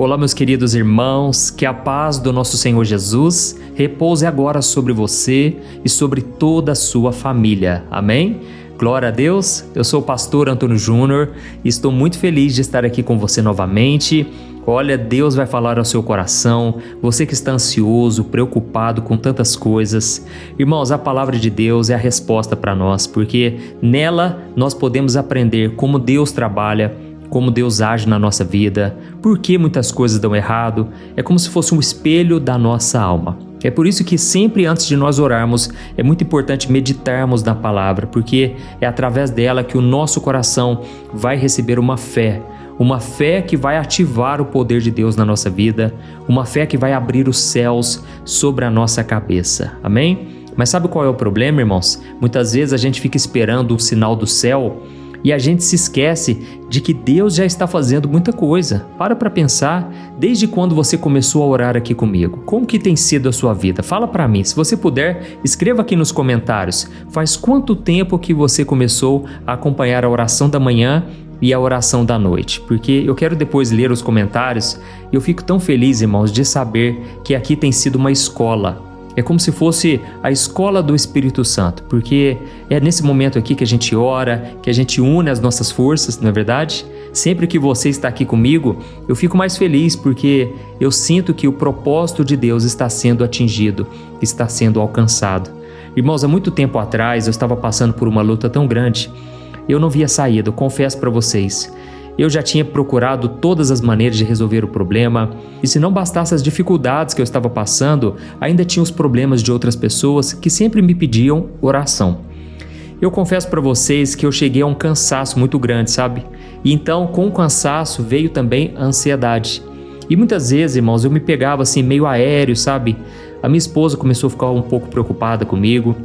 Olá, meus queridos irmãos, que a paz do nosso Senhor Jesus repouse agora sobre você e sobre toda a sua família. Amém? Glória a Deus, eu sou o pastor Antônio Júnior e estou muito feliz de estar aqui com você novamente. Olha, Deus vai falar ao seu coração, você que está ansioso, preocupado com tantas coisas. Irmãos, a palavra de Deus é a resposta para nós, porque nela nós podemos aprender como Deus trabalha, como Deus age na nossa vida, por que muitas coisas dão errado. É como se fosse um espelho da nossa alma. É por isso que sempre antes de nós orarmos, é muito importante meditarmos na palavra, porque é através dela que o nosso coração vai receber uma fé que vai ativar o poder de Deus na nossa vida, uma fé que vai abrir os céus sobre a nossa cabeça. Amém? Mas sabe qual é o problema, irmãos? Muitas vezes a gente fica esperando um sinal do céu e a gente se esquece de que Deus já está fazendo muita coisa. Para pensar, desde quando você começou a orar aqui comigo? Como que tem sido a sua vida? Fala para mim, se você puder, escreva aqui nos comentários. Faz quanto tempo que você começou a acompanhar a oração da manhã e a oração da noite? Porque eu quero depois ler os comentários e eu fico tão feliz, irmãos, de saber que aqui tem sido uma escola. É como se fosse a escola do Espírito Santo, porque é nesse momento aqui que a gente ora, que a gente une as nossas forças, não é verdade? Sempre que você está aqui comigo, eu fico mais feliz porque eu sinto que o propósito de Deus está sendo atingido, está sendo alcançado. Irmãos, há muito tempo atrás eu estava passando por uma luta tão grande, eu não via saída, eu confesso para vocês. Eu já tinha procurado todas as maneiras de resolver o problema, e se não bastasse as dificuldades que eu estava passando, ainda tinha os problemas de outras pessoas que sempre me pediam oração. Eu confesso para vocês que eu cheguei a um cansaço muito grande, sabe? E então, com o cansaço, veio também a ansiedade. E muitas vezes, irmãos, eu me pegava assim meio aéreo, sabe? A minha esposa começou a ficar um pouco preocupada comigo.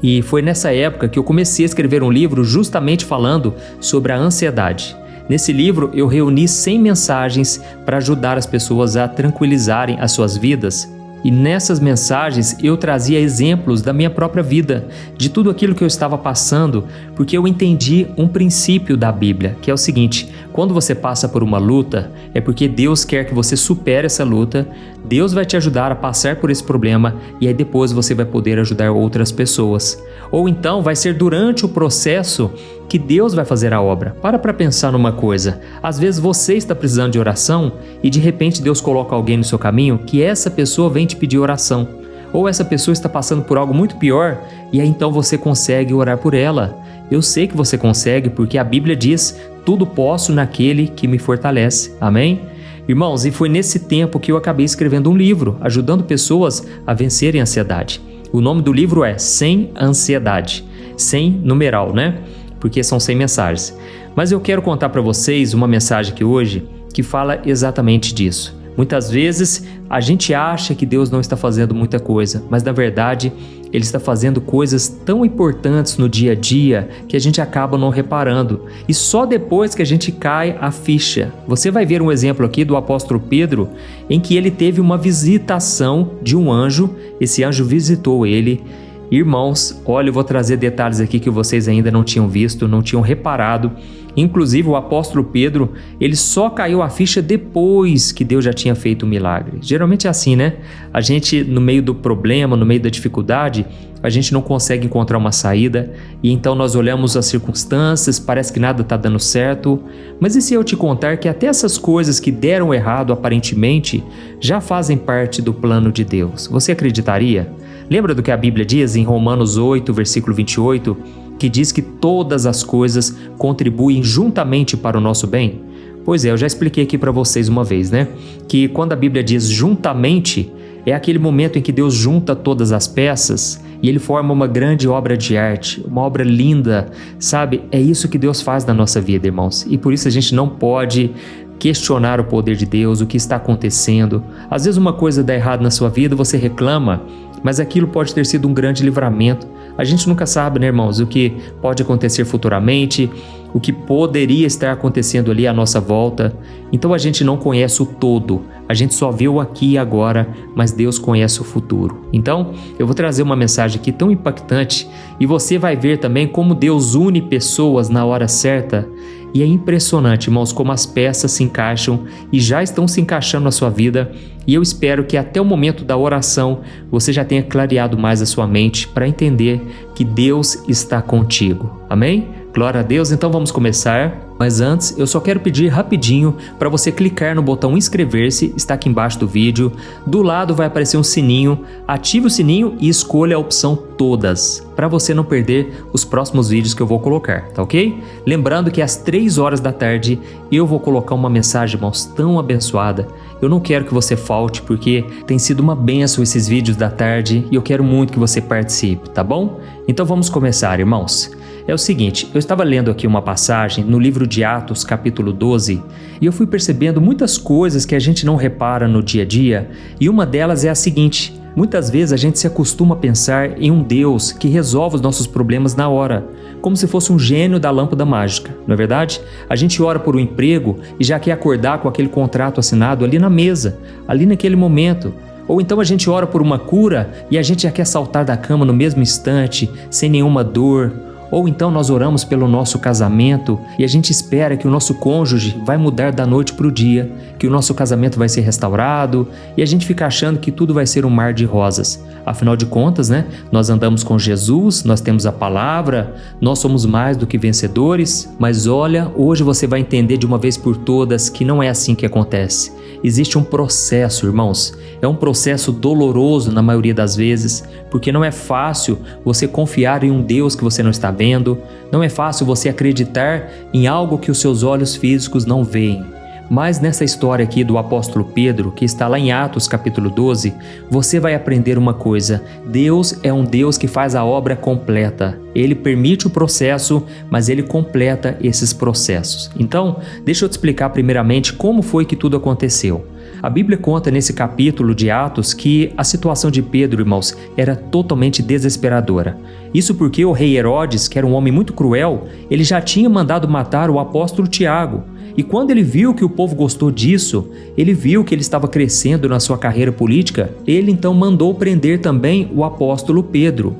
E foi nessa época que eu comecei a escrever um livro justamente falando sobre a ansiedade. Nesse livro, eu reuni 100 mensagens para ajudar as pessoas a tranquilizarem as suas vidas. E nessas mensagens eu trazia exemplos da minha própria vida, de tudo aquilo que eu estava passando, porque eu entendi um princípio da Bíblia, que é o seguinte: quando você passa por uma luta, é porque Deus quer que você supere essa luta, Deus vai te ajudar a passar por esse problema e aí depois você vai poder ajudar outras pessoas. Ou então vai ser durante o processo que Deus vai fazer a obra. Para pensar numa coisa, às vezes você está precisando de oração e de repente Deus coloca alguém no seu caminho que essa pessoa vem te pedir oração. Ou essa pessoa está passando por algo muito pior e aí então você consegue orar por ela. Eu sei que você consegue porque a Bíblia diz: tudo posso naquele que me fortalece. Amém? Irmãos, e foi nesse tempo que eu acabei escrevendo um livro, ajudando pessoas a vencerem a ansiedade. O nome do livro é Sem Ansiedade. Sem numeral, né? Porque são 100 mensagens. Mas eu quero contar para vocês uma mensagem aqui hoje que fala exatamente disso. Muitas vezes a gente acha que Deus não está fazendo muita coisa, mas na verdade Ele está fazendo coisas tão importantes no dia a dia que a gente acaba não reparando. E só depois que a gente cai a ficha. Você vai ver um exemplo aqui do apóstolo Pedro, em que ele teve uma visitação de um anjo. Esse anjo visitou ele. Irmãos, olha, eu vou trazer detalhes aqui que vocês ainda não tinham visto, não tinham reparado. Inclusive o apóstolo Pedro, ele só caiu a ficha depois que Deus já tinha feito o milagre. Geralmente é assim, né? A gente, no meio do problema, no meio da dificuldade, a gente não consegue encontrar uma saída e então nós olhamos as circunstâncias, parece que nada está dando certo. Mas e se eu te contar que até essas coisas que deram errado aparentemente já fazem parte do plano de Deus? Você acreditaria? Lembra do que a Bíblia diz em Romanos 8, versículo 28, que diz que todas as coisas contribuem juntamente para o nosso bem? Pois é, eu já expliquei aqui para vocês uma vez, né? Que quando a Bíblia diz juntamente, é aquele momento em que Deus junta todas as peças e Ele forma uma grande obra de arte, uma obra linda, sabe? É isso que Deus faz na nossa vida, irmãos. E por isso a gente não pode questionar o poder de Deus, o que está acontecendo. Às vezes uma coisa dá errado na sua vida, você reclama, mas aquilo pode ter sido um grande livramento. A gente nunca sabe, né, irmãos, o que pode acontecer futuramente, o que poderia estar acontecendo ali à nossa volta. Então a gente não conhece o todo, a gente só vê o aqui e agora, mas Deus conhece o futuro. Então eu vou trazer uma mensagem aqui tão impactante e você vai ver também como Deus une pessoas na hora certa. E é impressionante, irmãos, como as peças se encaixam e já estão se encaixando na sua vida. E eu espero que até o momento da oração você já tenha clareado mais a sua mente para entender que Deus está contigo. Amém? Glória a Deus, então vamos começar. Mas antes, eu só quero pedir rapidinho para você clicar no botão inscrever-se, está aqui embaixo do vídeo. Do lado vai aparecer um sininho, ative o sininho e escolha a opção todas, para você não perder os próximos vídeos que eu vou colocar, tá ok? Lembrando que às 3 horas da tarde eu vou colocar uma mensagem, irmãos, tão abençoada. Eu não quero que você falte, porque tem sido uma bênção esses vídeos da tarde e eu quero muito que você participe, tá bom? Então vamos começar, irmãos. É o seguinte, eu estava lendo aqui uma passagem no livro de Atos, capítulo 12, e eu fui percebendo muitas coisas que a gente não repara no dia a dia, e uma delas é a seguinte: muitas vezes a gente se acostuma a pensar em um Deus que resolve os nossos problemas na hora, como se fosse um gênio da lâmpada mágica, não é verdade? A gente ora por um emprego e já quer acordar com aquele contrato assinado ali na mesa, ali naquele momento. Ou então a gente ora por uma cura e a gente já quer saltar da cama no mesmo instante, sem nenhuma dor. Ou então nós oramos pelo nosso casamento e a gente espera que o nosso cônjuge vai mudar da noite para o dia, que o nosso casamento vai ser restaurado e a gente fica achando que tudo vai ser um mar de rosas. Afinal de contas, nós andamos com Jesus, nós temos a palavra, nós somos mais do que vencedores, mas olha, hoje você vai entender de uma vez por todas que não é assim que acontece. Existe um processo, irmãos, é um processo doloroso na maioria das vezes, porque não é fácil você confiar em um Deus que você não está vendo, não é fácil você acreditar em algo que os seus olhos físicos não veem. Mas nessa história aqui do apóstolo Pedro, que está lá em Atos capítulo 12, você vai aprender uma coisa: Deus é um Deus que faz a obra completa. Ele permite o processo, mas Ele completa esses processos. Então, deixa eu te explicar primeiramente como foi que tudo aconteceu. A Bíblia conta nesse capítulo de Atos que a situação de Pedro, irmãos, era totalmente desesperadora. Isso porque o rei Herodes, que era um homem muito cruel, ele já tinha mandado matar o apóstolo Tiago. E quando ele viu que o povo gostou disso, ele viu que ele estava crescendo na sua carreira política, ele então mandou prender também o apóstolo Pedro.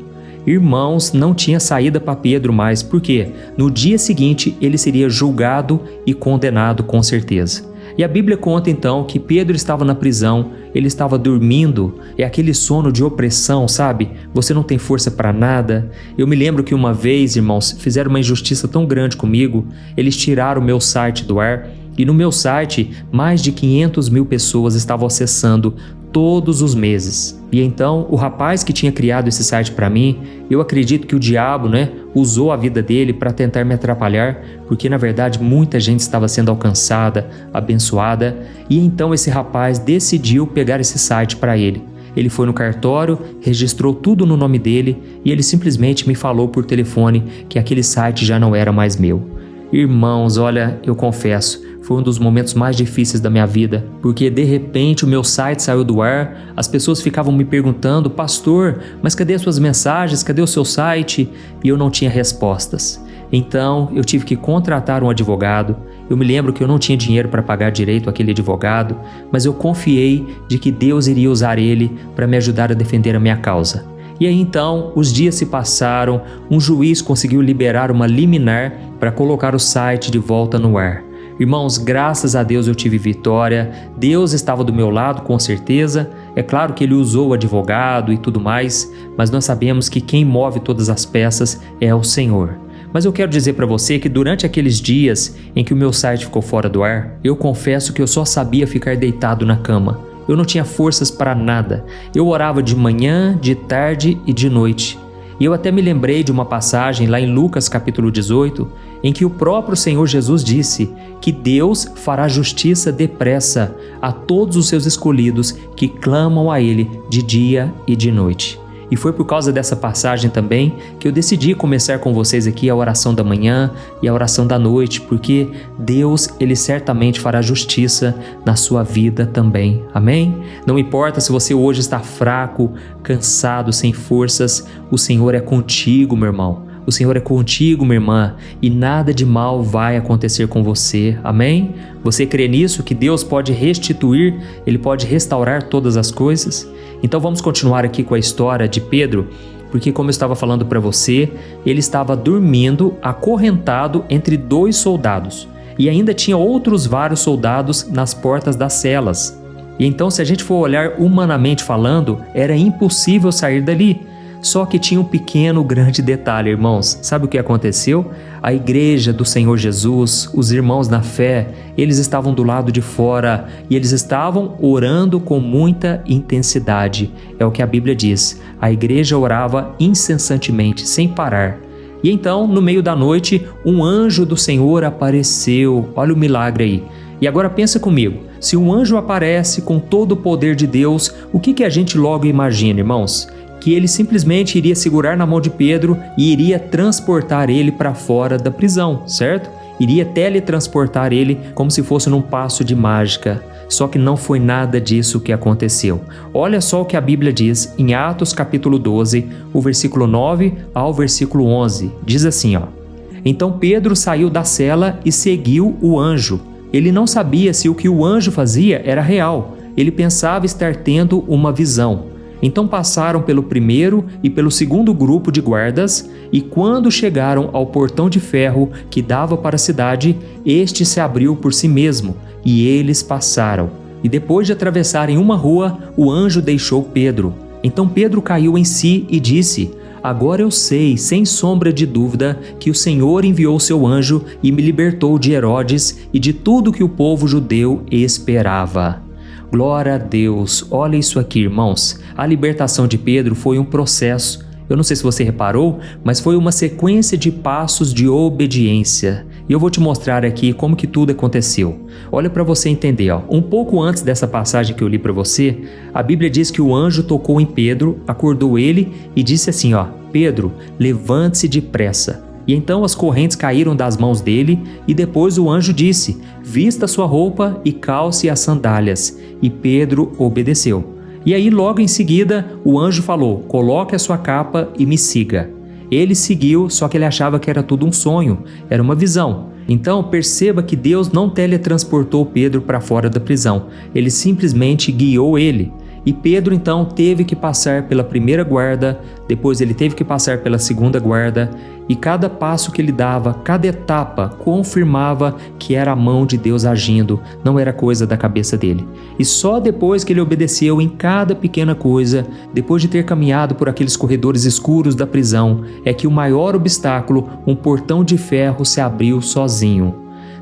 Irmãos, não tinha saída para Pedro mais, porque no dia seguinte ele seria julgado e condenado com certeza. E a Bíblia conta então que Pedro estava na prisão, ele estava dormindo, é aquele sono de opressão, sabe? Você não tem força para nada. Eu me lembro que uma vez, irmãos, fizeram uma injustiça tão grande comigo, eles tiraram o meu site do ar, e no meu site mais de 500 mil pessoas estavam acessando todos os meses. E então o rapaz que tinha criado esse site para mim, eu acredito que o diabo, usou a vida dele para tentar me atrapalhar, porque na verdade muita gente estava sendo alcançada, abençoada, e então esse rapaz decidiu pegar esse site para ele. Ele foi no cartório, registrou tudo no nome dele e ele simplesmente me falou por telefone que aquele site já não era mais meu. Irmãos, olha, eu confesso, foi um dos momentos mais difíceis da minha vida, porque de repente o meu site saiu do ar, as pessoas ficavam me perguntando: pastor, mas cadê as suas mensagens, cadê o seu site? E eu não tinha respostas. Então eu tive que contratar um advogado. Eu me lembro que eu não tinha dinheiro para pagar direito àquele advogado, mas eu confiei de que Deus iria usar ele para me ajudar a defender a minha causa. E aí então os dias se passaram, um juiz conseguiu liberar uma liminar para colocar o site de volta no ar. Irmãos, graças a Deus eu tive vitória, Deus estava do meu lado com certeza, é claro que Ele usou o advogado e tudo mais, mas nós sabemos que quem move todas as peças é o Senhor. Mas eu quero dizer para você que durante aqueles dias em que o meu site ficou fora do ar, eu confesso que eu só sabia ficar deitado na cama. Eu não tinha forças para nada, eu orava de manhã, de tarde e de noite. E eu até me lembrei de uma passagem lá em Lucas capítulo 18, em que o próprio Senhor Jesus disse que Deus fará justiça depressa a todos os seus escolhidos que clamam a Ele de dia e de noite. E foi por causa dessa passagem também que eu decidi começar com vocês aqui a oração da manhã e a oração da noite, porque Deus, Ele certamente fará justiça na sua vida também. Amém? Não importa se você hoje está fraco, cansado, sem forças, o Senhor é contigo, meu irmão. O Senhor é contigo, minha irmã, e nada de mal vai acontecer com você. Amém? Você crê nisso, que Deus pode restituir, Ele pode restaurar todas as coisas? Então vamos continuar aqui com a história de Pedro. porque como eu estava falando para você, ele estava dormindo acorrentado entre 2 soldados. E ainda tinha outros vários soldados nas portas das celas. E então, se a gente for olhar humanamente falando, era impossível sair dali. Só que tinha um pequeno, grande detalhe, irmãos. Sabe o que aconteceu? A igreja do Senhor Jesus, os irmãos na fé, eles estavam do lado de fora e eles estavam orando com muita intensidade. É o que a Bíblia diz. A igreja orava incessantemente, sem parar. E então, no meio da noite, um anjo do Senhor apareceu. Olha o milagre aí. E agora pensa comigo, se um anjo aparece com todo o poder de Deus, o que a gente logo imagina, irmãos? Que ele simplesmente iria segurar na mão de Pedro e iria transportar ele para fora da prisão, certo? Iria teletransportar ele como se fosse num passo de mágica. Só que não foi nada disso que aconteceu. Olha só o que a Bíblia diz em Atos capítulo 12, o versículo 9 ao versículo 11. Diz assim, ó: Então Pedro saiu da cela e seguiu o anjo. Ele não sabia se o que o anjo fazia era real. Ele pensava estar tendo uma visão. Então passaram pelo primeiro e pelo segundo grupo de guardas, e quando chegaram ao portão de ferro que dava para a cidade, este se abriu por si mesmo, e eles passaram. E depois de atravessarem uma rua, o anjo deixou Pedro. Então Pedro caiu em si e disse: Agora eu sei, sem sombra de dúvida, que o Senhor enviou seu anjo e me libertou de Herodes e de tudo que o povo judeu esperava. Glória a Deus! Olha isso aqui, irmãos. A libertação de Pedro foi um processo. Eu não sei se você reparou, mas foi uma sequência de passos de obediência. E eu vou te mostrar aqui como que tudo aconteceu. Olha para você entender, ó. Um pouco antes dessa passagem que eu li para você, a Bíblia diz que o anjo tocou em Pedro, acordou ele e disse assim, ó: Pedro, levante-se depressa. E então as correntes caíram das mãos dele, e depois o anjo disse: Vista sua roupa e calce as sandálias. E Pedro obedeceu. E aí logo em seguida o anjo falou: Coloque a sua capa e me siga. Ele seguiu, só que ele achava que era tudo um sonho, era uma visão. Então perceba que Deus não teletransportou Pedro para fora da prisão, ele simplesmente guiou ele. E Pedro então teve que passar pela primeira guarda, depois ele teve que passar pela segunda guarda, e cada passo que ele dava, cada etapa, confirmava que era a mão de Deus agindo, não era coisa da cabeça dele. E só depois que ele obedeceu em cada pequena coisa, depois de ter caminhado por aqueles corredores escuros da prisão, é que o maior obstáculo, um portão de ferro, se abriu sozinho.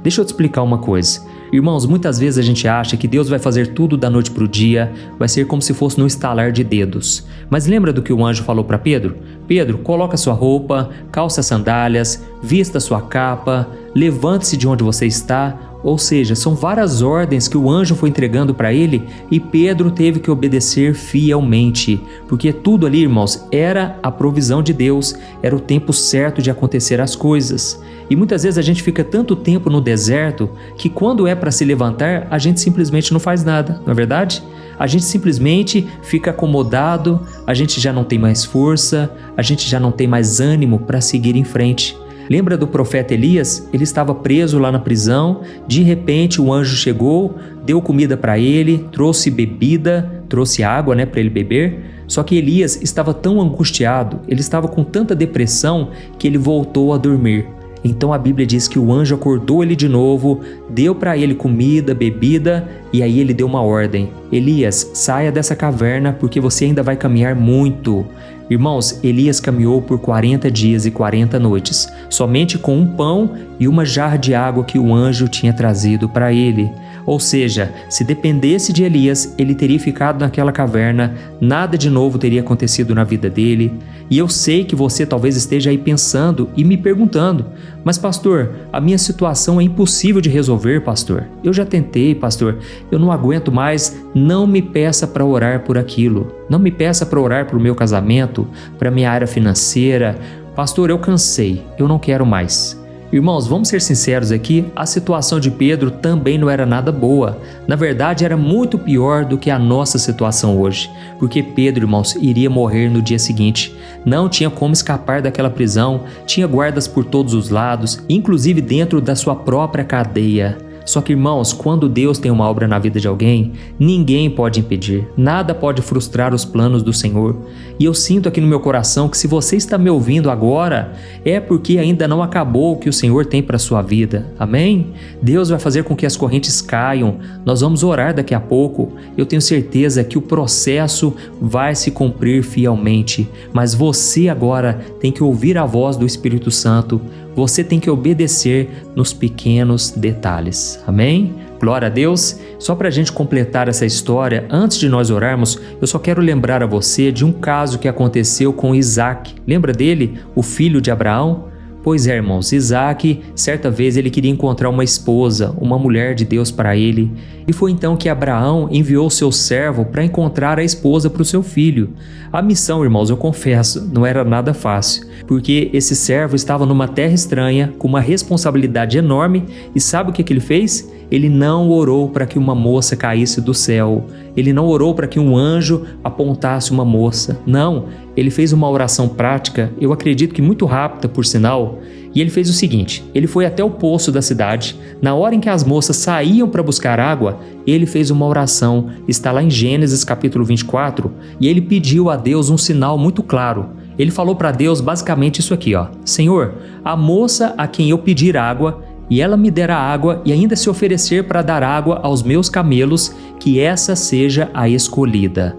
Deixa eu te explicar uma coisa. Irmãos, muitas vezes a gente acha que Deus vai fazer tudo da noite para o dia, vai ser como se fosse no estalar de dedos. Mas lembra do que o anjo falou para Pedro? Pedro, coloca sua roupa, calça as sandálias, vista sua capa, levante-se de onde você está. Ou seja, são várias ordens que o anjo foi entregando para ele e Pedro teve que obedecer fielmente, porque tudo ali, irmãos, era a provisão de Deus, era o tempo certo de acontecer as coisas. E muitas vezes a gente fica tanto tempo no deserto que quando é para se levantar, a gente simplesmente não faz nada, não é verdade? A gente simplesmente fica acomodado, a gente já não tem mais força, a gente já não tem mais ânimo para seguir em frente. Lembra do profeta Elias? Ele estava preso lá na prisão, de repente o anjo chegou, deu comida para ele, trouxe bebida, trouxe água, para ele beber. Só que Elias estava tão angustiado, ele estava com tanta depressão que ele voltou a dormir. Então a Bíblia diz que o anjo acordou ele de novo, deu para ele comida, bebida, e aí ele deu uma ordem: Elias, saia dessa caverna porque você ainda vai caminhar muito. Irmãos, Elias caminhou por 40 dias e 40 noites, somente com um pão e uma jarra de água que o anjo tinha trazido para ele. Ou seja, se dependesse de Elias, ele teria ficado naquela caverna, nada de novo teria acontecido na vida dele. E eu sei que você talvez esteja aí pensando e me perguntando: mas pastor, a minha situação é impossível de resolver, pastor. Eu já tentei, pastor, eu não aguento mais. Não me peça para orar por aquilo. Não me peça para orar para o meu casamento, para a minha área financeira. Pastor, eu cansei, eu não quero mais. Irmãos, vamos ser sinceros aqui, a situação de Pedro também não era nada boa. Na verdade, era muito pior do que a nossa situação hoje. Porque Pedro, irmãos, iria morrer no dia seguinte. Não tinha como escapar daquela prisão, tinha guardas por todos os lados, inclusive dentro da sua própria cadeia. Só que, irmãos, quando Deus tem uma obra na vida de alguém, ninguém pode impedir, nada pode frustrar os planos do Senhor. E eu sinto aqui no meu coração que se você está me ouvindo agora, é porque ainda não acabou o que o Senhor tem para a sua vida. Amém? Deus vai fazer com que as correntes caiam. Nós vamos orar daqui a pouco. Eu tenho certeza que o processo vai se cumprir fielmente. Mas você agora tem que ouvir a voz do Espírito Santo. Você tem que obedecer nos pequenos detalhes. Amém? Glória a Deus. Só para a gente completar essa história, antes de nós orarmos, eu só quero lembrar a você de um caso que aconteceu com Isaac. Lembra dele, o filho de Abraão? Pois é, irmãos, Isaac, certa vez ele queria encontrar uma esposa, uma mulher de Deus para ele. E foi então que Abraão enviou seu servo para encontrar a esposa para o seu filho. A missão, irmãos, eu confesso, não era nada fácil, porque esse servo estava numa terra estranha, com uma responsabilidade enorme, e sabe o que ele fez? Ele não orou para que uma moça caísse do céu. Ele não orou para que um anjo apontasse uma moça. Não, ele fez uma oração prática, eu acredito que muito rápida, por sinal. E ele fez o seguinte, ele foi até o poço da cidade. Na hora em que as moças saíam para buscar água, ele fez uma oração. Está lá em Gênesis capítulo 24. E ele pediu a Deus um sinal muito claro. Ele falou para Deus basicamente isso aqui, ó. Senhor, a moça a quem eu pedir água, e ela me der a água e ainda se oferecer para dar água aos meus camelos, que essa seja a escolhida.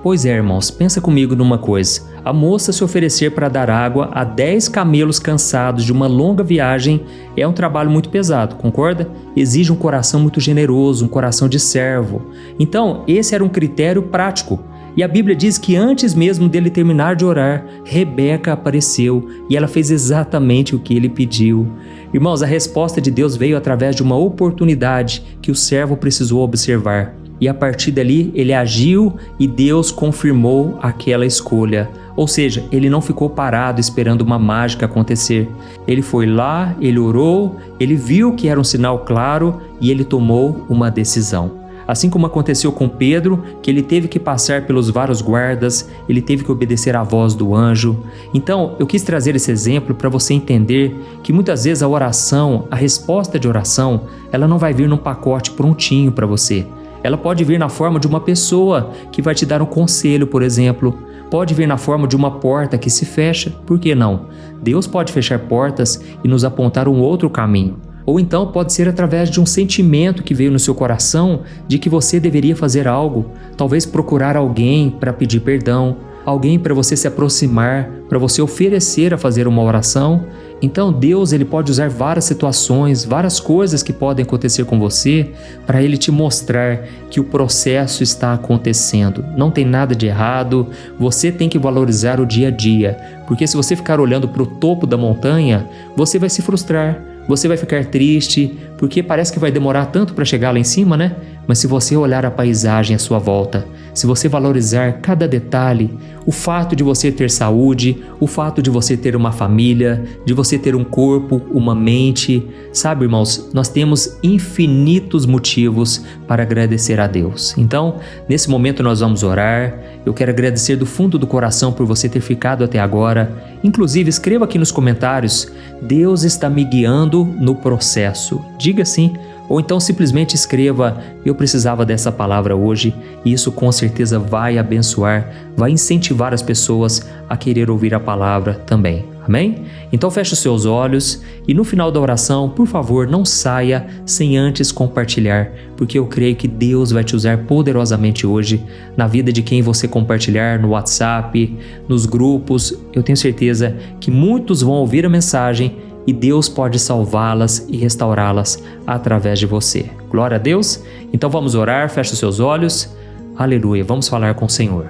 Pois é, irmãos, pensa comigo numa coisa. A moça se oferecer para dar água a 10 camelos cansados de uma longa viagem é um trabalho muito pesado, concorda? Exige um coração muito generoso, um coração de servo. Então, esse era um critério prático. E a Bíblia diz que antes mesmo dele terminar de orar, Rebeca apareceu e ela fez exatamente o que ele pediu. Irmãos, a resposta de Deus veio através de uma oportunidade que o servo precisou observar. E a partir dali ele agiu e Deus confirmou aquela escolha. Ou seja, ele não ficou parado esperando uma mágica acontecer. Ele foi lá, ele orou, ele viu que era um sinal claro e ele tomou uma decisão. Assim como aconteceu com Pedro, que ele teve que passar pelos vários guardas, ele teve que obedecer à voz do anjo. Então, eu quis trazer esse exemplo para você entender que muitas vezes a oração, a resposta de oração, ela não vai vir num pacote prontinho para você. Ela pode vir na forma de uma pessoa que vai te dar um conselho, por exemplo. Pode vir na forma de uma porta que se fecha, por que não? Deus pode fechar portas e nos apontar um outro caminho. Ou então pode ser através de um sentimento que veio no seu coração de que você deveria fazer algo, talvez procurar alguém para pedir perdão, alguém para você se aproximar, para você oferecer a fazer uma oração. Então Deus ele pode usar várias situações, várias coisas que podem acontecer com você para Ele te mostrar que o processo está acontecendo. Não tem nada de errado, você tem que valorizar o dia a dia, porque se você ficar olhando para o topo da montanha, você vai se frustrar. Você vai ficar triste, porque parece que vai demorar tanto para chegar lá em cima, né? Mas se você olhar a paisagem à sua volta, se você valorizar cada detalhe, o fato de você ter saúde, o fato de você ter uma família, de você ter um corpo, uma mente, sabe, irmãos, nós temos infinitos motivos para agradecer a Deus. Então, nesse momento nós vamos orar. Eu quero agradecer do fundo do coração por você ter ficado até agora. Inclusive, escreva aqui nos comentários: Deus está me guiando no processo. Diga sim. Ou então simplesmente escreva: eu precisava dessa palavra hoje, e isso com certeza vai abençoar, vai incentivar as pessoas a querer ouvir a palavra também. Amém? Então feche os seus olhos e no final da oração, por favor, não saia sem antes compartilhar, porque eu creio que Deus vai te usar poderosamente hoje na vida de quem você compartilhar no WhatsApp, nos grupos. Eu tenho certeza que muitos vão ouvir a mensagem e Deus pode salvá-las e restaurá-las através de você. Glória a Deus! Então vamos orar, feche os seus olhos. Aleluia, vamos falar com o Senhor.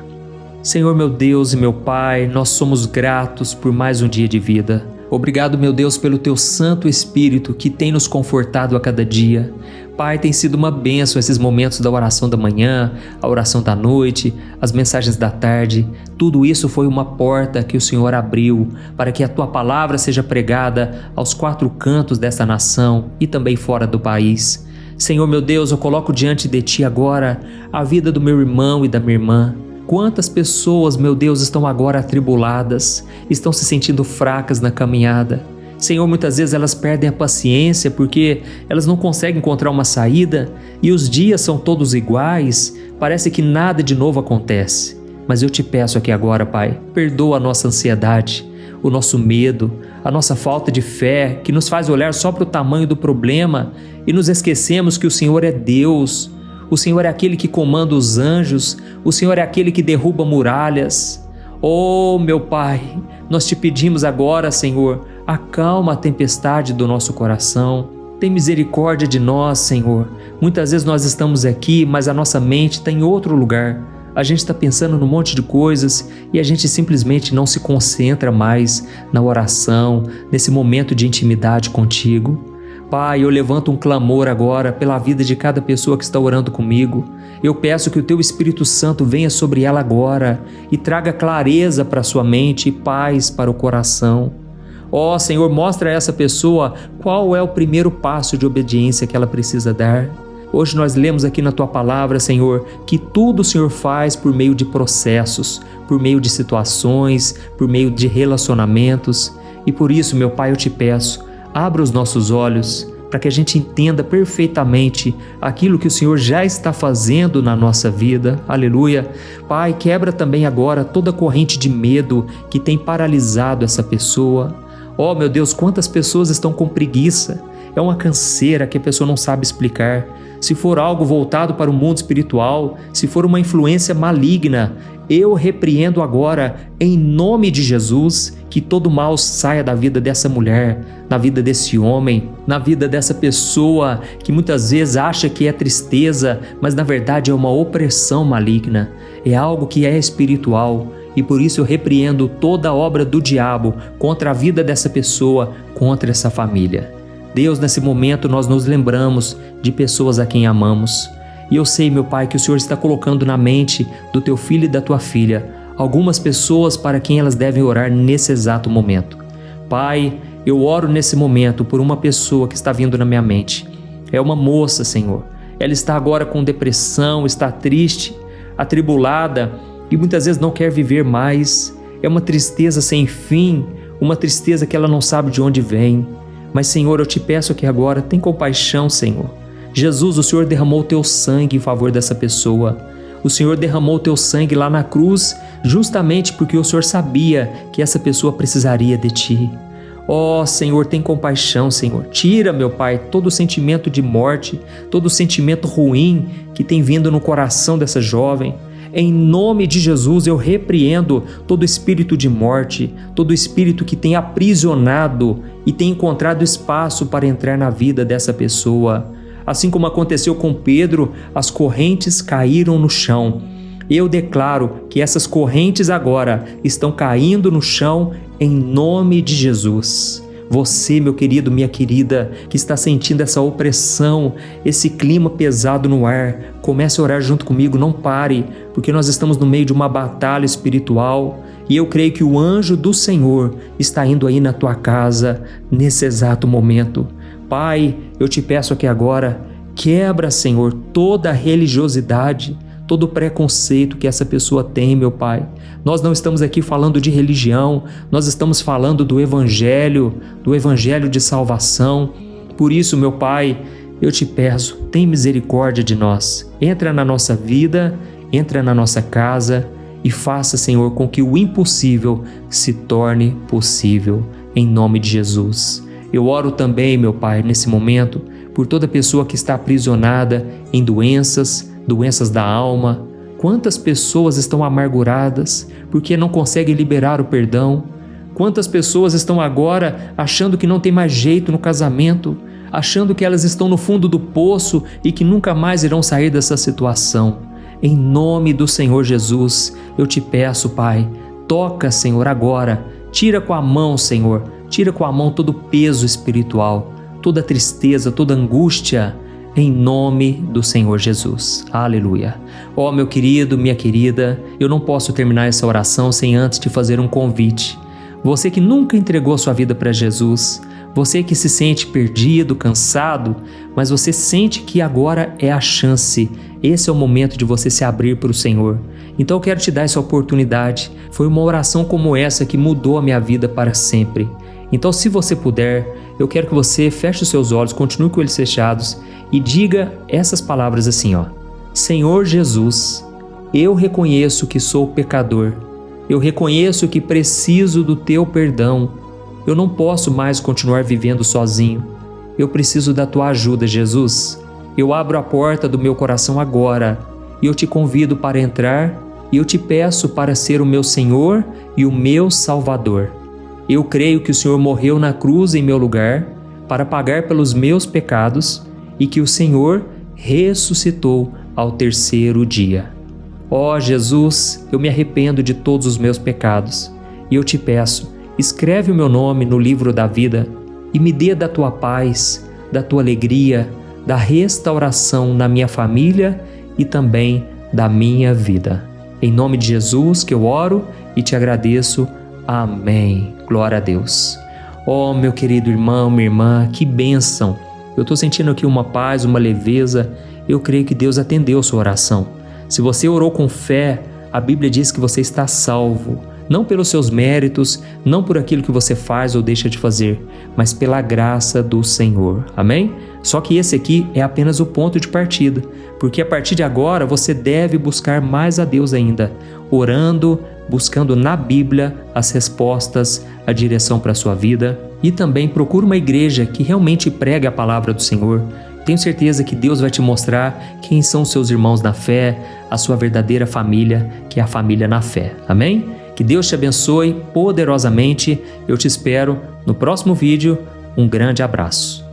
Senhor, meu Deus e meu Pai, nós somos gratos por mais um dia de vida. Obrigado, meu Deus, pelo Teu Santo Espírito que tem nos confortado a cada dia. Pai, tem sido uma bênção esses momentos da oração da manhã, a oração da noite, as mensagens da tarde. Tudo isso foi uma porta que o Senhor abriu para que a Tua palavra seja pregada aos 4 cantos dessa nação e também fora do país. Senhor, meu Deus, eu coloco diante de Ti agora a vida do meu irmão e da minha irmã. Quantas pessoas, meu Deus, estão agora atribuladas, estão se sentindo fracas na caminhada. Senhor, muitas vezes elas perdem a paciência porque elas não conseguem encontrar uma saída e os dias são todos iguais, parece que nada de novo acontece. Mas eu te peço aqui agora, Pai, perdoa a nossa ansiedade, o nosso medo, a nossa falta de fé, que nos faz olhar só para o tamanho do problema e nos esquecemos que o Senhor é Deus, o Senhor é aquele que comanda os anjos, o Senhor é aquele que derruba muralhas. Oh, meu Pai, nós te pedimos agora, Senhor, acalma a tempestade do nosso coração. Tem misericórdia de nós, Senhor. Muitas vezes nós estamos aqui, mas a nossa mente está em outro lugar. A gente está pensando num monte de coisas e a gente simplesmente não se concentra mais na oração, nesse momento de intimidade contigo. Pai, eu levanto um clamor agora pela vida de cada pessoa que está orando comigo. Eu peço que o Teu Espírito Santo venha sobre ela agora e traga clareza para a sua mente e paz para o coração. Ó Senhor, mostra a essa pessoa qual é o primeiro passo de obediência que ela precisa dar. Hoje nós lemos aqui na Tua Palavra, Senhor, que tudo o Senhor faz por meio de processos, por meio de situações, por meio de relacionamentos. E por isso, meu Pai, eu te peço, abra os nossos olhos para que a gente entenda perfeitamente aquilo que o Senhor já está fazendo na nossa vida. Aleluia. Pai, quebra também agora toda corrente de medo que tem paralisado essa pessoa. Oh, meu Deus, quantas pessoas estão com preguiça. É uma canseira que a pessoa não sabe explicar. Se for algo voltado para o mundo espiritual, se for uma influência maligna, eu repreendo agora, em nome de Jesus, que todo mal saia da vida dessa mulher, na vida desse homem, na vida dessa pessoa que muitas vezes acha que é tristeza, mas na verdade é uma opressão maligna, é algo que é espiritual. E por isso eu repreendo toda a obra do diabo contra a vida dessa pessoa, contra essa família. Deus, nesse momento nós nos lembramos de pessoas a quem amamos. E eu sei, meu Pai, que o Senhor está colocando na mente do Teu filho e da Tua filha algumas pessoas para quem elas devem orar nesse exato momento. Pai, eu oro nesse momento por uma pessoa que está vindo na minha mente. É uma moça, Senhor. Ela está agora com depressão, está triste, atribulada e muitas vezes não quer viver mais. É uma tristeza sem fim, uma tristeza que ela não sabe de onde vem. Mas, Senhor, eu te peço aqui agora, tem compaixão, Senhor. Jesus, o Senhor derramou o Teu sangue em favor dessa pessoa. O Senhor derramou o Teu sangue lá na cruz, justamente porque o Senhor sabia que essa pessoa precisaria de Ti. Ó, Senhor, tem compaixão, Senhor. Tira, meu Pai, todo o sentimento de morte, todo o sentimento ruim que tem vindo no coração dessa jovem. Em nome de Jesus, eu repreendo todo espírito de morte, todo espírito que tem aprisionado e tem encontrado espaço para entrar na vida dessa pessoa. Assim como aconteceu com Pedro, as correntes caíram no chão. Eu declaro que essas correntes agora estão caindo no chão em nome de Jesus. Você, meu querido, minha querida, que está sentindo essa opressão, esse clima pesado no ar, comece a orar junto comigo, não pare, porque nós estamos no meio de uma batalha espiritual e eu creio que o anjo do Senhor está indo aí na tua casa nesse exato momento. Pai, eu te peço aqui agora, quebra, Senhor, toda a religiosidade, todo o preconceito que essa pessoa tem, meu Pai. Nós não estamos aqui falando de religião, nós estamos falando do Evangelho de salvação. Por isso, meu Pai, eu te peço, tem misericórdia de nós. Entra na nossa vida, entra na nossa casa e faça, Senhor, com que o impossível se torne possível, em nome de Jesus. Eu oro também, meu Pai, nesse momento, por toda pessoa que está aprisionada em doenças da alma. Quantas pessoas estão amarguradas porque não conseguem liberar o perdão? Quantas pessoas estão agora achando que não tem mais jeito no casamento, achando que elas estão no fundo do poço e que nunca mais irão sair dessa situação? Em nome do Senhor Jesus, eu te peço, Pai, toca, Senhor, agora. Tira com a mão, Senhor, tira com a mão todo o peso espiritual, toda tristeza, toda angústia, em nome do Senhor Jesus. Aleluia. Ó, meu querido, minha querida, eu não posso terminar essa oração sem antes te fazer um convite. Você que nunca entregou sua vida para Jesus, você que se sente perdido, cansado, mas você sente que agora é a chance, esse é o momento de você se abrir para o Senhor. Então eu quero te dar essa oportunidade. Foi uma oração como essa que mudou a minha vida para sempre. Então, se você puder, eu quero que você feche os seus olhos, continue com eles fechados e diga essas palavras assim, ó: Senhor Jesus, eu reconheço que sou pecador. Eu reconheço que preciso do teu perdão. Eu não posso mais continuar vivendo sozinho. Eu preciso da tua ajuda, Jesus. Eu abro a porta do meu coração agora e eu te convido para entrar e eu te peço para ser o meu Senhor e o meu Salvador. Eu creio que o Senhor morreu na cruz em meu lugar para pagar pelos meus pecados e que o Senhor ressuscitou ao terceiro dia. Ó Jesus, eu me arrependo de todos os meus pecados e eu te peço, escreve o meu nome no livro da vida e me dê da tua paz, da tua alegria, da restauração na minha família e também da minha vida. Em nome de Jesus que eu oro e te agradeço. Amém. Glória a Deus. Oh, meu querido irmão, minha irmã, que bênção. Eu estou sentindo aqui uma paz, uma leveza. Eu creio que Deus atendeu a sua oração. Se você orou com fé, a Bíblia diz que você está salvo. Não pelos seus méritos, não por aquilo que você faz ou deixa de fazer, mas pela graça do Senhor. Amém? Só que esse aqui é apenas o ponto de partida, porque a partir de agora você deve buscar mais a Deus ainda, orando, buscando na Bíblia as respostas, a direção para a sua vida e também procura uma igreja que realmente pregue a palavra do Senhor. Tenho certeza que Deus vai te mostrar quem são os seus irmãos na fé, a sua verdadeira família, que é a família na fé. Amém? Que Deus te abençoe poderosamente. Eu te espero no próximo vídeo. Um grande abraço.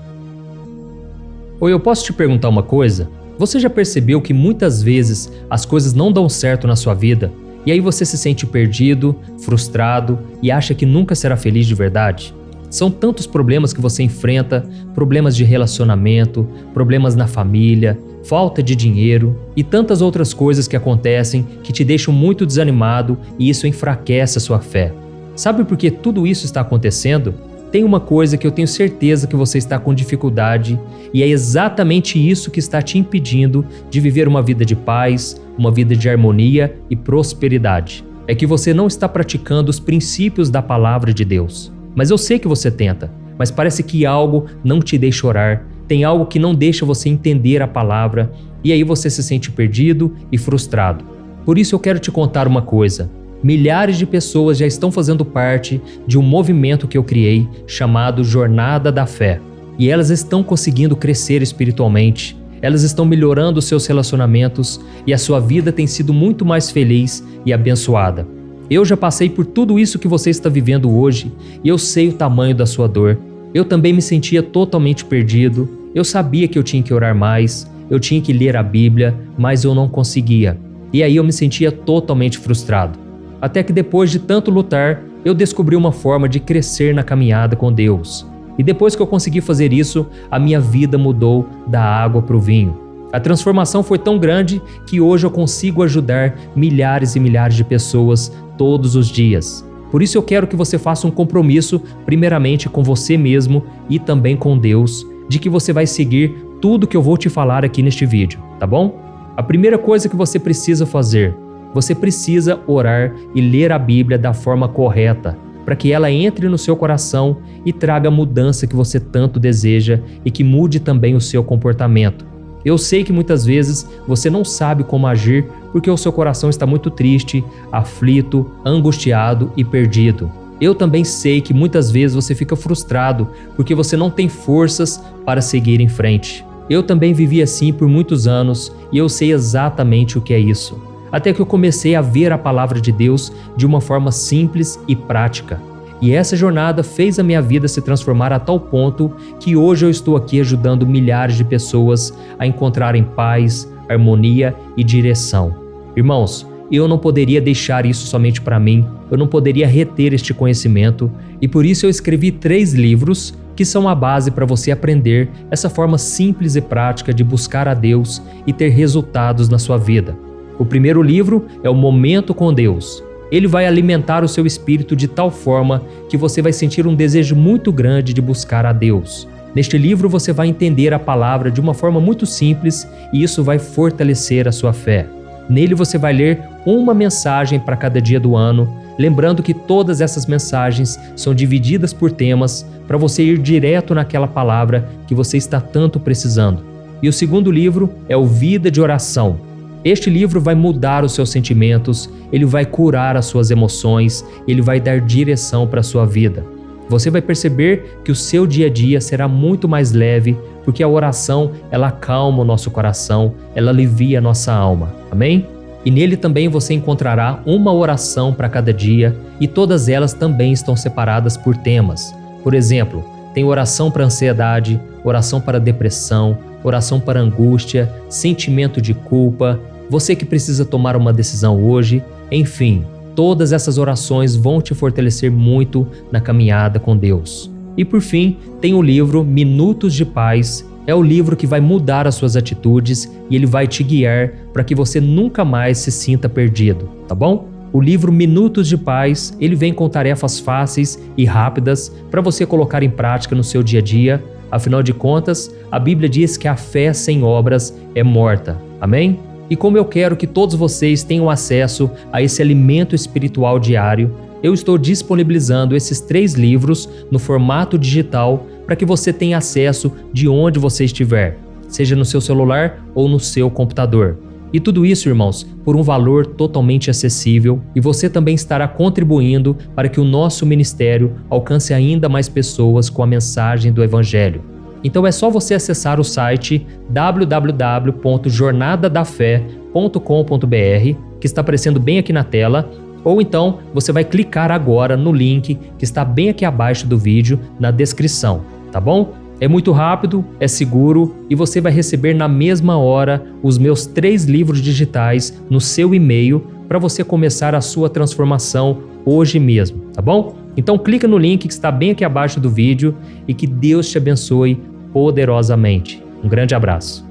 Oi, eu posso te perguntar uma coisa? Você já percebeu que muitas vezes as coisas não dão certo na sua vida e aí você se sente perdido, frustrado e acha que nunca será feliz de verdade? São tantos problemas que você enfrenta, problemas de relacionamento, problemas na família, falta de dinheiro e tantas outras coisas que acontecem que te deixam muito desanimado e isso enfraquece a sua fé. Sabe por que tudo isso está acontecendo? Tem uma coisa que eu tenho certeza que você está com dificuldade e é exatamente isso que está te impedindo de viver uma vida de paz, uma vida de harmonia e prosperidade. É que você não está praticando os princípios da palavra de Deus. Mas eu sei que você tenta, mas parece que algo não te deixa orar, tem algo que não deixa você entender a palavra e aí você se sente perdido e frustrado. Por isso eu quero te contar uma coisa. Milhares de pessoas já estão fazendo parte de um movimento que eu criei chamado Jornada da Fé. E elas estão conseguindo crescer espiritualmente, elas estão melhorando seus relacionamentos e a sua vida tem sido muito mais feliz e abençoada. Eu já passei por tudo isso que você está vivendo hoje e eu sei o tamanho da sua dor. Eu também me sentia totalmente perdido, eu sabia que eu tinha que orar mais, eu tinha que ler a Bíblia, mas eu não conseguia. E aí eu me sentia totalmente frustrado. Até que depois de tanto lutar, eu descobri uma forma de crescer na caminhada com Deus. E depois que eu consegui fazer isso, a minha vida mudou da água para o vinho. A transformação foi tão grande que hoje eu consigo ajudar milhares e milhares de pessoas todos os dias. Por isso eu quero que você faça um compromisso, primeiramente com você mesmo e também com Deus, de que você vai seguir tudo que eu vou te falar aqui neste vídeo, tá bom? A primeira coisa que você precisa fazer, você precisa orar e ler a Bíblia da forma correta, para que ela entre no seu coração e traga a mudança que você tanto deseja e que mude também o seu comportamento. Eu sei que muitas vezes você não sabe como agir porque o seu coração está muito triste, aflito, angustiado e perdido. Eu também sei que muitas vezes você fica frustrado porque você não tem forças para seguir em frente. Eu também vivi assim por muitos anos e eu sei exatamente o que é isso. Até que eu comecei a ver a palavra de Deus de uma forma simples e prática. E essa jornada fez a minha vida se transformar a tal ponto que hoje eu estou aqui ajudando milhares de pessoas a encontrarem paz, harmonia e direção. Irmãos, eu não poderia deixar isso somente para mim, eu não poderia reter este conhecimento e por isso eu escrevi 3 livros que são a base para você aprender essa forma simples e prática de buscar a Deus e ter resultados na sua vida. O primeiro livro é o Momento com Deus. Ele vai alimentar o seu espírito de tal forma que você vai sentir um desejo muito grande de buscar a Deus. Neste livro você vai entender a palavra de uma forma muito simples e isso vai fortalecer a sua fé. Nele você vai ler uma mensagem para cada dia do ano, Lembrando que todas essas mensagens são divididas por temas para você ir direto naquela palavra que você está tanto precisando. E o segundo livro é o Vida de Oração. Este livro vai mudar os seus sentimentos, ele vai curar as suas emoções, ele vai dar direção para a sua vida. Você vai perceber que o seu dia a dia será muito mais leve, porque a oração, ela acalma o nosso coração, ela alivia a nossa alma. Amém? E nele também você encontrará uma oração para cada dia, e todas elas também estão separadas por temas. Por exemplo, tem oração para ansiedade, oração para depressão, oração para angústia, sentimento de culpa, você que precisa tomar uma decisão hoje, enfim, todas essas orações vão te fortalecer muito na caminhada com Deus. E por fim, tem o livro Minutos de Paz. É o livro que vai mudar as suas atitudes e ele vai te guiar para que você nunca mais se sinta perdido, tá bom? O livro Minutos de Paz, ele vem com tarefas fáceis e rápidas para você colocar em prática no seu dia a dia. Afinal de contas, a Bíblia diz que a fé sem obras é morta. Amém? E como eu quero que todos vocês tenham acesso a esse alimento espiritual diário, eu estou disponibilizando esses 3 livros no formato digital para que você tenha acesso de onde você estiver, seja no seu celular ou no seu computador. E tudo isso, irmãos, por um valor totalmente acessível, e você também estará contribuindo para que o nosso ministério alcance ainda mais pessoas com a mensagem do Evangelho. Então é só você acessar o site www.jornadadafé.com.br, que está aparecendo bem aqui na tela, ou então você vai clicar agora no link que está bem aqui abaixo do vídeo, na descrição, tá bom? É muito rápido, é seguro e você vai receber na mesma hora os meus 3 livros digitais no seu e-mail para você começar a sua transformação hoje mesmo, tá bom? Então clica no link que está bem aqui abaixo do vídeo e que Deus te abençoe poderosamente. Um grande abraço.